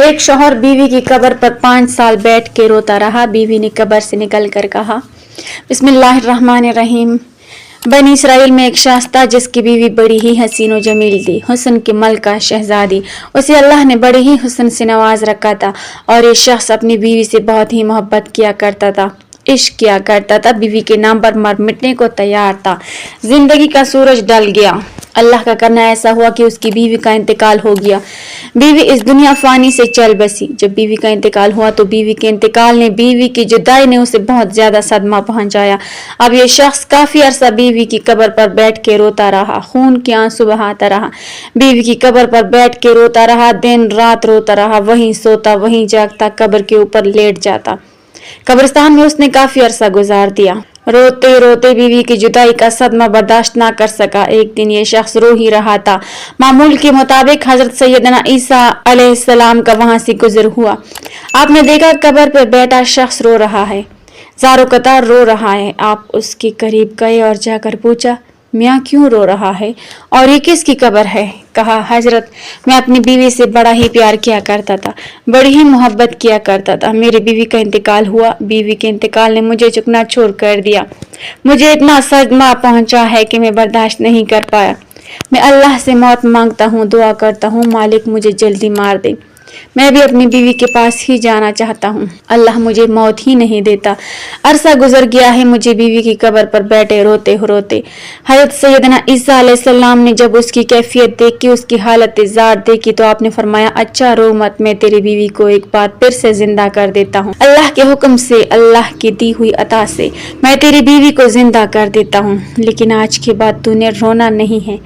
एक शौहर बीवी की कब्र पर 5 साल बैठ के रोता रहा। बीवी ने कब्र से निकल कर कहा, बिस्मिल्लाहिर्रहमानिर्रहीम। बनी इसराइल में एक शख्स था जिसकी बीवी बड़ी ही हसीन और जमील थी, हुस्न की मलका शहजादी। उसे अल्लाह ने बड़े ही हुस्न से नवाज रखा था और ये शख्स अपनी बीवी से बहुत ही मोहब्बत किया करता था, इश्क किया करता था। बीवी के नाम पर मर मिटने को तैयार था। जिंदगी का सूरज ढल गया। अल्लाह का करना ऐसा हुआ कि उसकी बीवी का इंतकाल हो गया। बीवी इस दुनिया फानी से चल बसी। जब बीवी का इंतकाल हुआ तो बीवी के इंतकाल ने, बीवी की जुदाई ने उसे बहुत ज्यादा सदमा पहुंचाया। अब ये शख्स काफी अरसा बीवी की कब्र पर बैठ के रोता रहा, खून के आंसू बहाता रहा। बीवी की कब्र पर बैठ के रोता रहा, दिन रात रोता रहा, वहीं सोता वहीं जागता, कब्र के ऊपर लेट जाता। कब्रिस्तान में उसने काफी अरसा गुजार दिया। रोते रोते बीवी की जुदाई का सदमा बर्दाश्त ना कर सका। एक दिन ये शख्स रो ही रहा था। मामूल के मुताबिक हजरत सैयदना ईसा अलैहिस्सलाम का वहां से गुजर हुआ। आपने देखा कब्र पर बैठा शख्स रो रहा है, ज़ारो कतार रो रहा है। आप उसके करीब गए और जाकर पूछा, मियाँ क्यों रो रहा है और ये किसकी कब्र है? कहा, हजरत मैं अपनी बीवी से बड़ा ही प्यार किया करता था, बड़ी ही मोहब्बत किया करता था। मेरी बीवी का इंतकाल हुआ। बीवी के इंतकाल ने मुझे चुकना छोड़ कर दिया। मुझे इतना सदमा पहुंचा है कि मैं बर्दाश्त नहीं कर पाया। मैं अल्लाह से मौत मांगता हूँ, दुआ करता हूँ मालिक मुझे जल्दी मार दे। मैं भी अपनी बीवी के पास ही जाना चाहता हूँ, अल्लाह मुझे मौत ही नहीं देता। अरसा गुजर गया है मुझे बीवी की कब्र पर बैठे रोते रोते। हजरत सैयदना ईसा अलैहिस्सलाम ने जब उसकी कैफियत देखी, उसकी हालत ज़ार देखी तो आपने फरमाया, अच्छा रो मत, मैं तेरी बीवी को एक बार फिर से जिंदा कर देता हूँ। अल्लाह के हुक्म से, अल्लाह की दी हुई अता से मैं तेरी बीवी को जिंदा कर देता हूँ, लेकिन आज के बाद तूने रोना नहीं है।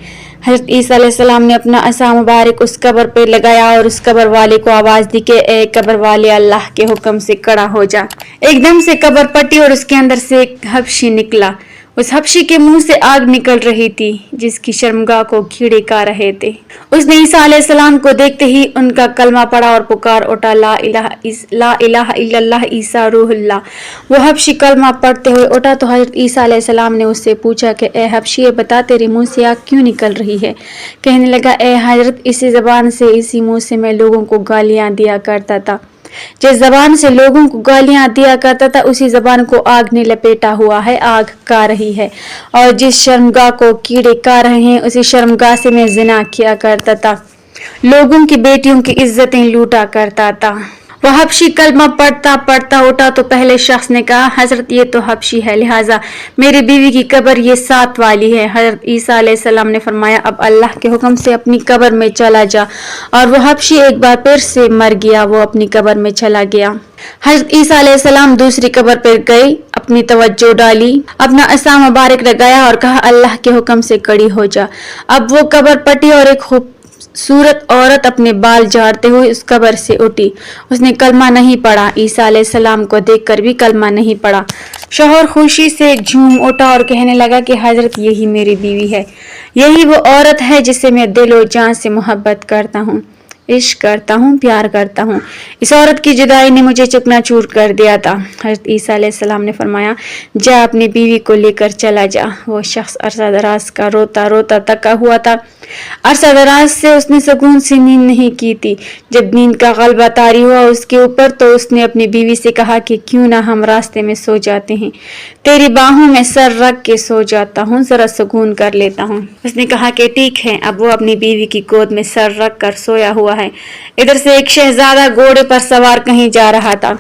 हज़रत ईसा अलैहिस्सलाम ने अपना असा मुबारक उस कब्र पे लगाया और उस कब्र वाले को आवाज दी कि ए कब्र वाले, अल्लाह के हुक्म से खड़ा हो जा। एकदम से कब्र पटी और उसके अंदर से एक हबशी निकला। उस हबशी के मुंह से आग निकल रही थी जिसकी शर्मगाह को कीड़े खा रहे थे। उसने ईसा अलैहिस्सलाम को देखते ही उनका कलमा पड़ा और पुकार उठा, ला इलाहा इल्लल्लाह ईसा रूहुल्लाह। वो हबशी कलमा पढ़ते हुए उठा तो हजरत ईसा अलैहिस्सलाम ने उससे पूछा कि ए हबशी, बता तेरे मुंह से आग क्यों निकल रही है? कहने लगा, ए हजरत, इसी जबान से, इसी मुंह से मैं लोगों को गालियां दिया करता था। जिस जबान से लोगों को गालियां दिया करता था उसी जबान को आग ने लपेटा हुआ है, आग खा रही है। और जिस शर्मगाह को कीड़े खा रहे हैं उसी शर्मगाह से मैं जिना किया करता था, लोगों की बेटियों की इज्जतें लूटा करता था। वह हबशी कलमा पढ़ता पढ़ता उठा तो पहले शख्स ने कहा, हजरत ये तो हबशी है, लिहाजा मेरी बीवी की कब्र ये 7 वाली है। हजरत ईसा अलैहिस्सलाम ने फरमाया, अब अल्लाह के हुक्म से अपनी कब्र में चला जा। और वह हबशी एक बार फिर से मर गया, वो अपनी कब्र में चला गया। हजरत ईसा अलैहिस्सलाम दूसरी कब्र पर गए, अपनी तवज्जो डाली, अपना असा मुबारक लगाया और कहा, अल्लाह के हुक्म से खड़ी हो जा। अब वो कब्र पटी और एक खूबसूरत औरत अपने बाल झाड़ते हुए उस कब्र से उठी। उसने कलमा नहीं पढ़ा, ईसा अलैहिस्सलाम को देखकर भी कलमा नहीं पढ़ा। शौहर खुशी से झूम उठा और कहने लगा कि हजरत यही मेरी बीवी है, यही वो औरत है जिससे मैं दिलो जान से मोहब्बत करता हूँ, इश्क करता हूँ, प्यार करता हूँ। इस औरत की जुदाई ने मुझे चकनाचूर कर दिया था। हज़रत ईसा अलैहिस्सलाम ने फरमाया, जा अपनी बीवी को लेकर चला जा। वो शख्स अरसा दराज का रोता रोता थका हुआ था। अरसा दराज से उसने सुकून से नींद नहीं की थी। जब नींद का गलबा तारी हुआ उसके ऊपर तो उसने अपनी बीवी से कहा कि क्यों ना हम रास्ते में सो जाते हैं, तेरी बाहों में सर रख के सो जाता हूँ, जरा सुकून कर लेता हूँ। उसने कहा कि ठीक है। अब वो अपनी बीवी की गोद में सर रख कर सोया हुआ है। इधर से एक शहजादा घोड़े पर सवार कहीं जा रहा था।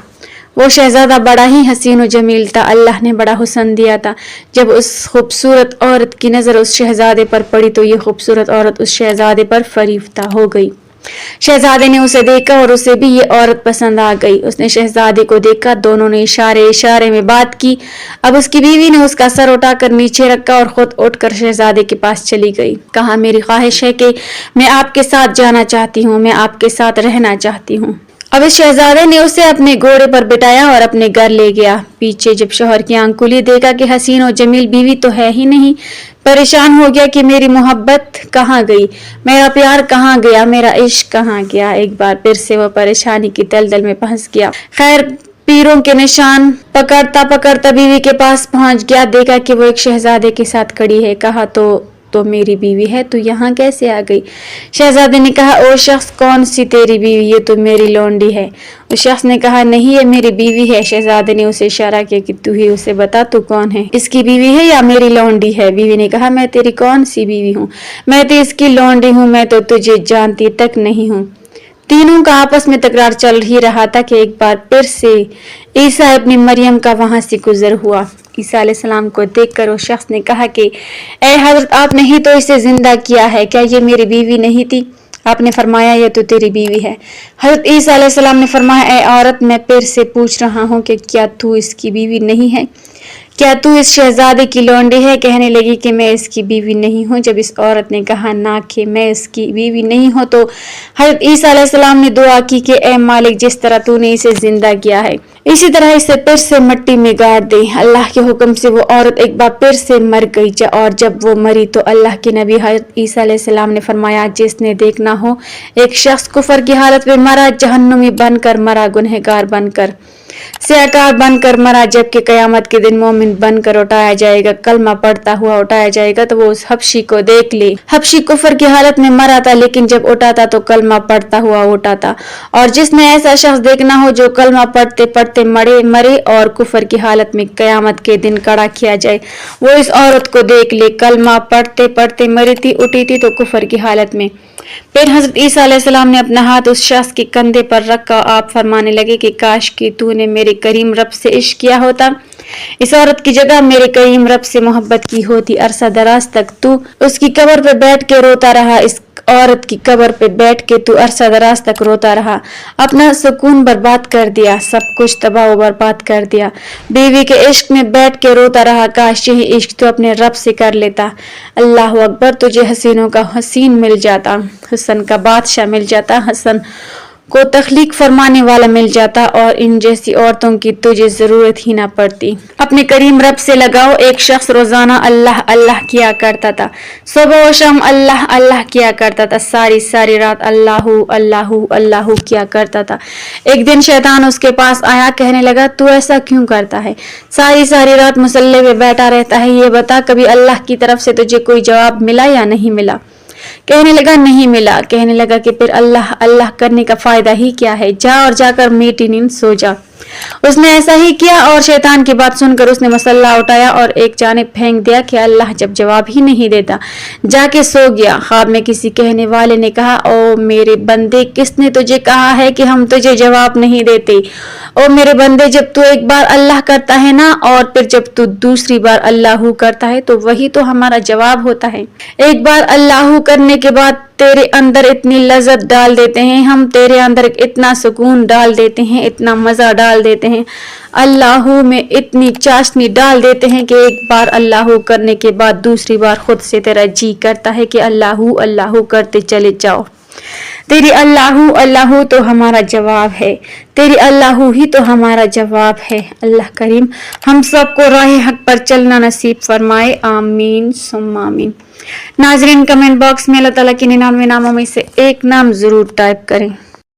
वो शहजादा बड़ा ही हसीन और जमील था, अल्लाह ने बड़ा हुस्न दिया था। जब उस खूबसूरत औरत की नज़र उस शहजादे पर पड़ी तो ये खूबसूरत औरत उस शहजादे पर फरीफ्ता हो गई। शहजादे ने उसे देखा और उसे भी ये औरत पसंद आ गई। उसने शहजादे को देखा, दोनों ने इशारे इशारे में बात की। अब उसकी बीवी ने उसका सर उठाकर नीचे रखा और खुद उठकर शहजादे के पास चली गई। कहा, मेरी ख्वाहिश है कि मैं आपके साथ जाना चाहती हूँ, मैं आपके साथ रहना चाहती हूँ। अब इस शहजादे ने उसे अपने घोड़े पर बिठाया और अपने घर ले गया। पीछे जब शौहर की आंख खुली, देखा कि हसीन और जमील बीवी तो है ही नहीं। परेशान हो गया कि मेरी मोहब्बत कहाँ गई, मेरा प्यार कहाँ गया, मेरा इश्क कहाँ गया। एक बार फिर से वह परेशानी की दलदल में फंस गया। खैर, पीरों के निशान पकड़ता पकड़ता बीवी के पास पहुंच गया। देखा कि वो एक शहजादे के साथ खड़ी है। कहा, तो तो मेरी बीवी है, तू यहाँ कैसे आ गई? शहजादे ने कहा, ओ शख्स, कौन सी तेरी बीवी? ये तो मेरी लौंडी है। उस शख्स ने कहा, नहीं, ये मेरी बीवी है। शहजादे ने उसे इशारा किया कि तू ही उसे बता, तू कौन है, इसकी बीवी है या मेरी लौंडी है? बीवी ने कहा, मैं तेरी कौन सी बीवी हूँ? मैं तो इसकी लौंडी हूँ, मैं तो तुझे जानती तक नहीं हूँ। तीनों का आपस में तकरार चल ही रहा था कि एक बार फिर से ईसा अपनी मरियम का वहां से गुजर हुआ। ईसा अलैहिस्सलाम को देखकर उस शख्स ने कहा कि ए हजरत, आपने ही तो इसे जिंदा किया है, क्या ये मेरी बीवी नहीं थी? आपने फरमाया, ये तो तेरी बीवी है। हजरत ईसा अलैहिस्सलाम ने फरमाया, ए औरत, मैं फिर से पूछ रहा हूँ कि क्या तू इसकी बीवी नहीं है? क्या तू इस शहजादे की लौंडी है? कहने लगी कि मैं इसकी बीवी नहीं हूँ। जब इस औरत ने कहा ना कि मैं इसकी बीवी नहीं हूँ, तो हजरत ईसा अलैहिस्सलाम ने दुआ की कि ए मालिक, जिस तरह तूने इसे जिंदा किया है, इसी तरह इसे फिर से मिट्टी में गाड़ दे। अल्लाह के हुक्म से वो औरत एक बार फिर से मर गई, और जब वो मरी तो अल्लाह के नबी हजरत ईसा अलैहिस्सलाम ने फरमाया, जिसने देखना हो एक शख्स कुफर की हालत में मरा, जहन्नुमी बनकर मरा, गुनहगार बनकर, सियाकार बनकर मरा, जबकि कयामत के दिन मोमिन बनकर उठाया जाएगा, कलमा पढ़ता हुआ उठाया जाएगा, तो वो उस हबशी को देख ले। हबशी कुफर की हालत में मरा था, लेकिन जब उठा था तो कलमा पढ़ता हुआ उठा था। और जिसने ऐसा शख्स देखना हो जो कलमा पढ़ते पढ़ते मरे और कुफर की हालत में कयामत के दिन खड़ा किया जाए, वो इस औरत को देख ले। कलमा पढ़ते पढ़ते मरी थी, उठी थी तो कुफर की हालत में। फिर हजरत ईसा अलैहिस्सलाम ने अपना हाथ उस शख्स के कंधे पर रखा। आप फरमाने लगे कि काश कि तूने मेरे करीम रब से इश्क किया होता, इस औरत की जगह मेरे करीम रब से मोहब्बत की होती। अरसा दराज तक तू उसकी कब्र पे बैठ के रोता रहा, इस औरत की कब्र पे बैठ के तू अरसा दराज तक रोता रहा, अपना सुकून बर्बाद कर दिया, सब कुछ तबाह व बर्बाद कर दिया। बीवी के इश्क में बैठ के रोता रहा, काश यही इश्क तू अपने रब से कर लेता। अल्लाह अकबर, तुझे हसीनों का हसीन मिल जाता, हसन का बादशाह मिल जाता, हसन को तख्लीक फरमाने वाला मिल जाता, और इन जैसी औरतों की तुझे जरूरत ही ना पड़ती। अपने करीम रब से लगाओ। एक शख्स रोजाना अल्लाह अल्लाह किया करता था, सुबह व शाम अल्लाह अल्लाह किया करता था, सारी सारी रात अल्लाहू अल्लाहू अल्लाहू किया करता था। एक दिन शैतान उसके पास आया, कहने लगा, तू ऐसा क्यों करता है? सारी सारी रात मुसल्ले पे बैठा रहता है, ये बता कभी अल्लाह की तरफ से तुझे कोई जवाब मिला या नहीं मिला? कहने लगा, नहीं मिला। कहने लगा कि फिर अल्लाह अल्लाह करने का फायदा ही क्या है, जा और जाकर मीठी नींद सो जा। उसने ऐसा ही किया, और शैतान की बात सुनकर उसने मसल्ला उठाया और एक जानिब फेंक दिया कि अल्लाह जब जवाब ही नहीं देता, जाके सो गया। ख्वाब में किसी कहने वाले ने कहा, ओ मेरे बंदे, किसने तुझे कहा है कि हम तुझे जवाब नहीं देते? ओ मेरे बंदे, जब तू एक बार अल्लाह करता है ना, और फिर जब तू दूसरी बार अल्लाहू करता है, तो वही तो हमारा जवाब होता है। एक बार अल्लाहू करने के बाद तेरे अंदर इतनी लज्जत डाल देते हैं हम, तेरे अंदर इतना सुकून डाल देते हैं, इतना मजा डाल देते हैं, अल्लाहू में इतनी चाशनी डाल देते हैं कि एक बार अल्लाहू करने के बाद दूसरी बार खुद से तेरा जी करता है कि अल्लाहू अल्लाहू करते चले जाओ। तेरी अल्लाहू अल्लाहू तो हमारा जवाब है, तेरी अल्लाहू ही तो हमारा जवाब है। अल्लाह करीम हम सबको राह हक पर चलना नसीब फरमाए, आमीन सुम्मा आमीन। नाजरीन, कमेंट बॉक्स में अल्लाह ताला के 99 नामों में से एक नाम जरूर टाइप करें।